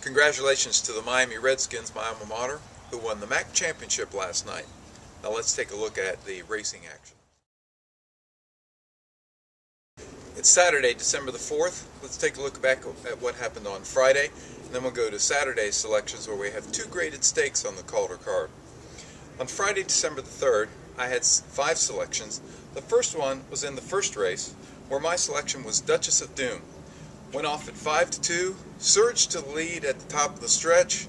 Congratulations to the Miami Redskins, my alma mater, who won the MAC championship last night. Now let's take a look at the racing action. It's Saturday, December the 4th. Let's take a look back at what happened on Friday, and then we'll go to Saturday's selections where we have two graded stakes on the Calder card. On Friday, December the 3rd, I had 5 selections. The first one was in the first race, where my selection was Duchess of Doom. Went off at 5-2, surged to the lead at the top of the stretch,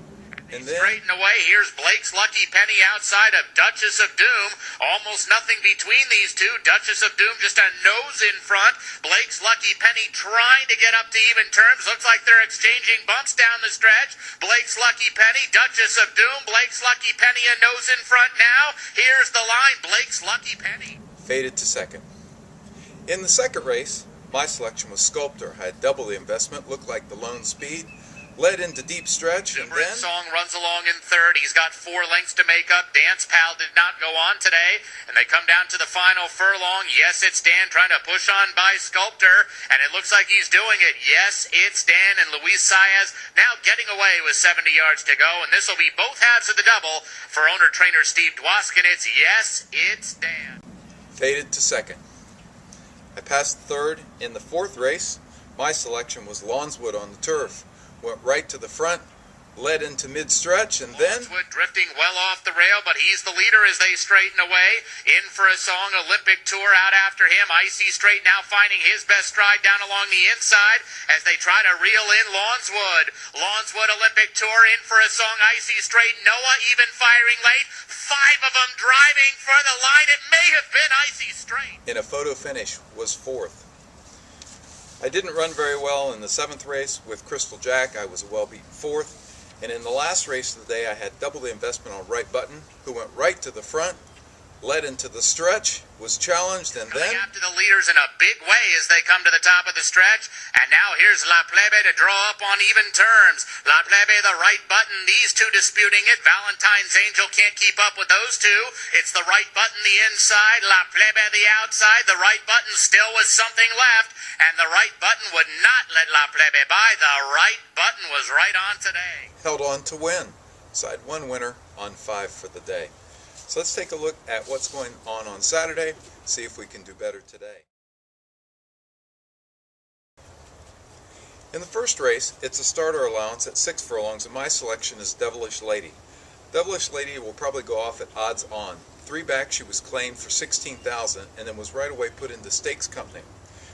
and then straighten away. Here's Blake's Lucky Penny outside of Duchess of Doom. Almost nothing between these two. Duchess of Doom just a nose in front. Blake's Lucky Penny trying to get up to even terms. Looks like they're exchanging bumps down the stretch. Blake's Lucky Penny, Duchess of Doom. Blake's Lucky Penny a nose in front now. Here's the line. Blake's Lucky Penny faded to second. In the second race, my selection was Sculptor. I had double the investment, looked like the lone speed, led into deep stretch, and then Song runs along in third. He's got 4 lengths to make up. Dance Pal did not go on today, and they come down to the final furlong. Yes, it's Dan trying to push on by Sculptor, and it looks like he's doing it. Yes, it's Dan, and Luis Saez now getting away with 70 yards to go, and this will be both halves of the double for owner-trainer Steve Dwoskin. It's Yes, it's Dan. Faded to second. I passed third in the fourth race. My selection was Lawnswood on the turf. Went right to the front, led into mid-stretch, and then Lawnswood drifting well off the rail, but he's the leader as they straighten away. In for a song, Olympic Tour out after him. Icy Straight now finding his best stride down along the inside as they try to reel in Lawnswood. Lawnswood Olympic Tour in for a song, Icy Straight. Noah even firing late. 5 of them driving for the line. It may have been Icy Straight. in a photo finish was fourth. I didn't run very well in the 7th race with Crystal Jack. I was a well-beaten 4th. And in the last race of the day, I had double the investment on Right Button, who went right to the front, led into the stretch, was challenged, and then after the leaders in a big way as they come to the top of the stretch. And now here's La Plebe to draw up on even terms. La Plebe, the Right Button, these two disputing it. Valentine's Angel can't keep up with those two. It's the Right Button the inside, La Plebe the outside. The Right Button still with something left, and the Right Button would not let La Plebe by. The Right Button was right on today. held on to win. Side 1 winner on 5 for the day. So let's take a look at what's going on Saturday, see if we can do better today. In the first race, it's a starter allowance at 6 furlongs, and my selection is Devilish Lady. Devilish Lady will probably go off at odds on. 3 back, she was claimed for $16,000 and then was right away put into Stakes Company.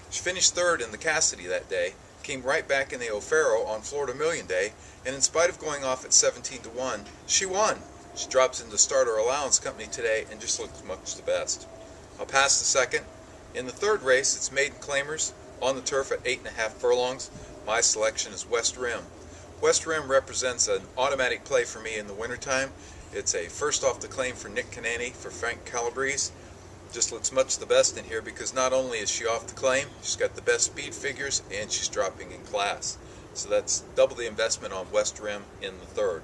She finished 3rd in the Cassidy that day, came right back in the O'Farrell on Florida Million Day, and in spite of going off at 17-1, she won. She drops into Starter Allowance Company today and just looks much the best. I'll pass the second. In the 3rd race, it's Maiden Claimers on the turf at 8.5 furlongs. My selection is West Rim. West Rim represents an automatic play for me in the wintertime. It's a first off the claim for Nick Canany for Frank Calabrese. Just looks much the best in here because not only is she off the claim, she's got the best speed figures and she's dropping in class. So that's double the investment on West Rim in the 3rd.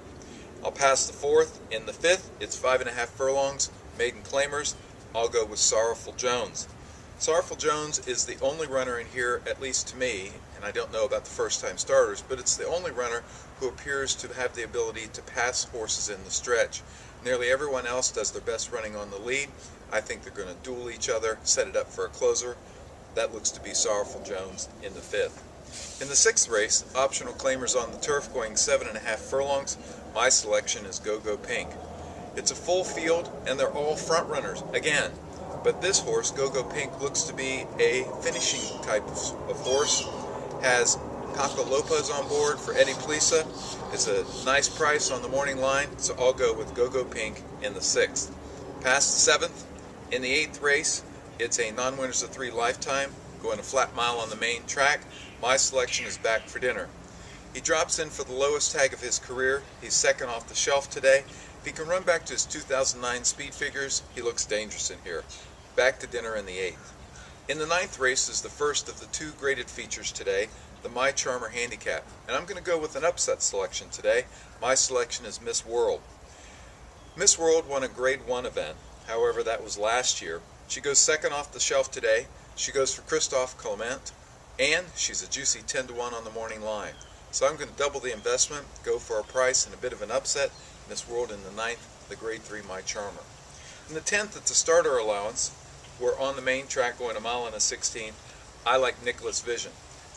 I'll pass the 4th. In the 5th, it's 5.5 furlongs, Maiden Claimers. I'll go with Sorrowful Jones. Sorrowful Jones is the only runner in here, at least to me, and I don't know about the first-time starters, but it's the only runner who appears to have the ability to pass horses in the stretch. Nearly everyone else does their best running on the lead. I think they're going to duel each other, set it up for a closer. That looks to be Sorrowful Jones in the 5th. In the 6th race, optional claimers on the turf going 7.5 furlongs. My selection is Go Go Pink. It's a full field and they're all front runners again. But this horse, Go Go Pink, looks to be a finishing type of horse. Has Paco Lopez on board for Eddie Plisa. It's a nice price on the morning line, so I'll go with Go Go Pink in the 6th. Past the 7th, in the 8th race, it's a non-winners of 3 lifetime, going a flat mile on the main track. My selection is Back for Dinner. He drops in for the lowest tag of his career. He's 2nd off the shelf today. If he can run back to his 2009 speed figures, he looks dangerous in here. Back to Dinner in the 8th. In the 9th race is the first of the 2 graded features today, the My Charmer Handicap. And I'm going to go with an upset selection today. My selection is Miss World. Miss World won a Grade 1 event. However, that was last year. She goes 2nd off the shelf today. She goes for Christophe Clement, and she's a juicy 10-1 on the morning line. So I'm going to double the investment, go for a price and a bit of an upset. Miss World in the 9th, the grade 3 My Charmer. In the 10th, it's a starter allowance. We're on the main track going a mile and a 16th. I like Nicholas Vision.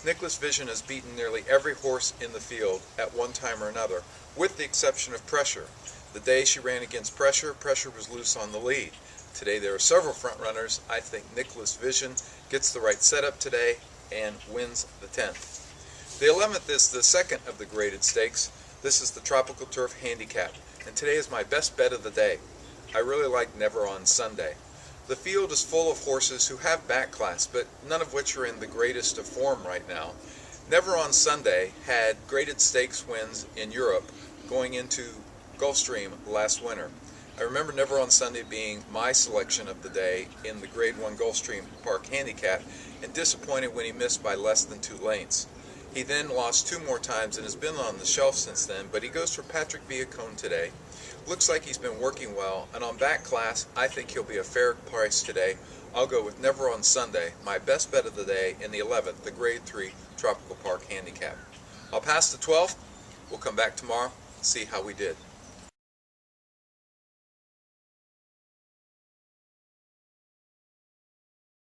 Nicholas Vision has beaten nearly every horse in the field at one time or another, with the exception of Pressure. The day she ran against Pressure, Pressure was loose on the lead. Today there are several front runners. I think Nicholas Vision gets the right setup today and wins the 10th. The 11th is the second of the graded stakes. This is the Tropical Turf Handicap, and today is my best bet of the day. I really like Never on Sunday. The field is full of horses who have back class, but none of which are in the greatest of form right now. Never on Sunday had graded stakes wins in Europe going into Gulfstream last winter. I remember Never on Sunday being my selection of the day in the Grade 1 Gulfstream Park Handicap, and disappointed when he missed by less than 2 lengths. He then lost 2 more times and has been on the shelf since then, but he goes for Patrick Viacone today. Looks like he's been working well, and on back class, I think he'll be a fair price today. I'll go with Never on Sunday, my best bet of the day, in the 11th, the Grade 3 Tropical Park Handicap. I'll pass the 12th. We'll come back tomorrow and see how we did.